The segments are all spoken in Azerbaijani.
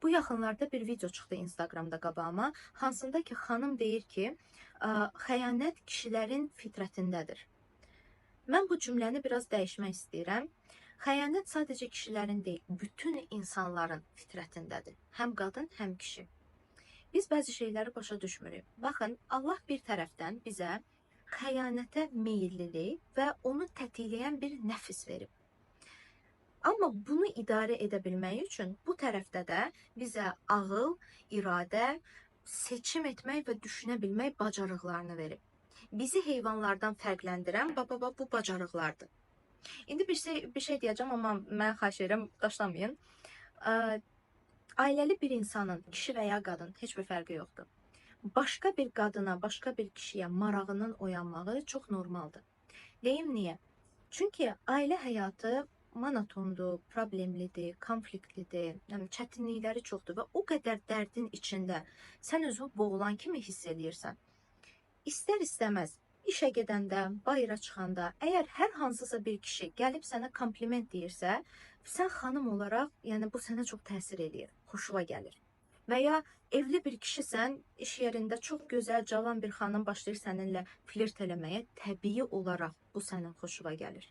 Bu yaxınlarda bir video çıxdı Instagramda qabağıma, hansında ki xanım deyir ki, xəyanət kişilərin fitrətindədir. Mən bu cümləni biraz dəyişmək istəyirəm. Xəyanət sadəcə kişilərin deyil, bütün insanların fitrətindədir. Həm qadın, həm kişi. Biz bəzi şeyləri başa düşmürük. Baxın, Allah bir tərəfdən bizə xəyanətə meyillilik və onu tətikləyən bir nəfs verib. Amma bunu idarə edə bilmək üçün bu tərəfdə də bizə ağıl, iradə, seçim etmək və düşünə bilmək bacarıqlarını verib. Bizi heyvanlardan fərqləndirən bu bacarıqlardır. İndi bir şey deyəcəm, amma mən xahiş edirəm, daşlamayın. Ailəli bir insanın, kişi və ya qadın, heç bir fərqi yoxdur. Başqa bir qadına, başqa bir kişiyə marağının oyanmağı çox normaldır. Deyim niyə? Çünki ailə həyatı monotondur, problemlidir, konfliktlidir, çətinlikləri çoxdur və o qədər dərdin içində sən özünü boğulan kimi hiss edirsən. İstər-istəməz işə gedəndə, bayıra çıxanda, əgər hər hansısa bir kişi gəlib sənə kompliment deyirsə, sən xanım olaraq, yəni bu sənə çox təsir edir, xoşuna gəlir. Və ya evli bir kişisən, iş yerində çox gözəl, cavan bir xanım başlayır səninlə flirt eləməyə, təbii olaraq bu sənin xoşuna gəlir.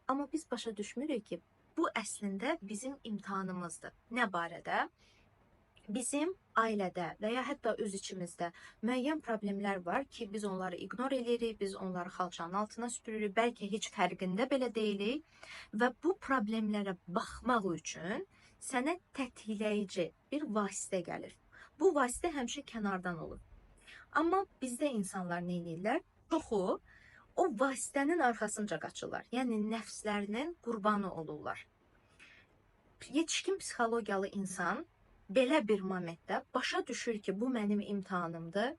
Amma biz başa düşmürük ki, bu əslində bizim imtihanımızdır. Nə barədə? Bizim ailədə və ya hətta öz içimizdə müəyyən problemlər var ki, biz onları ignor edirik, biz onları xalçanın altına süpürürük, bəlkə heç fərqində belə deyilik və bu problemlərə baxmaq üçün sənə tətikləyici bir vasitə gəlir. Bu vasitə həmişə kənardan olur. Amma bizdə insanlar nə edirlər? Çoxu o vasitənin arxasınca qaçırlar. Yəni nəfslərinin qurbanı olurlar. Yetişkin psixologiyalı insan belə bir momentdə başa düşür ki, bu mənim imtihanımdır,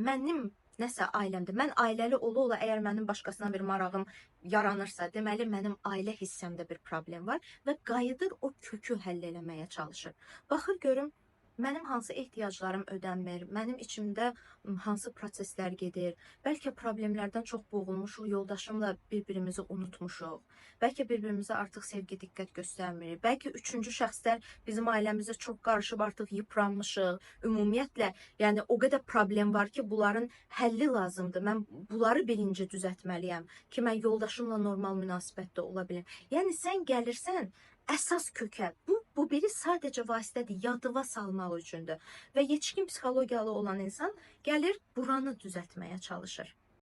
mənim nəsə ailəmdir. Mən ailəli ola-ola əgər mənim başqasına bir marağım yaranırsa, deməli mənim ailə hissəmdə bir problem var və qayıdır o kökü həll eləməyə çalışır. Baxır görüm, mənim hansı ehtiyaclarım ödənmir, mənim içimdə hansı proseslər gedir, bəlkə problemlərdən çox boğulmuşuq, yoldaşımla bir-birimizi unutmuşuq, bəlkə bir-birimizə artıq sevgi, diqqət göstərmirik, bəlkə üçüncü şəxslər bizim ailəmizdə çox qarışıb, artıq yıpranmışıq, ümumiyyətlə, yəni o qədər problem var ki, bunların həlli lazımdır, mən bunları birinci düzəltməliyəm ki, mən yoldaşımla normal münasibətdə ola bilim. Yəni sən gəlirsən, əsas kökə, bu biri sadəcə vasitədir, yadıva salmaq üçündür və yetişkin psixologiyalı olan insan gəlir buranı düzəltməyə çalışır.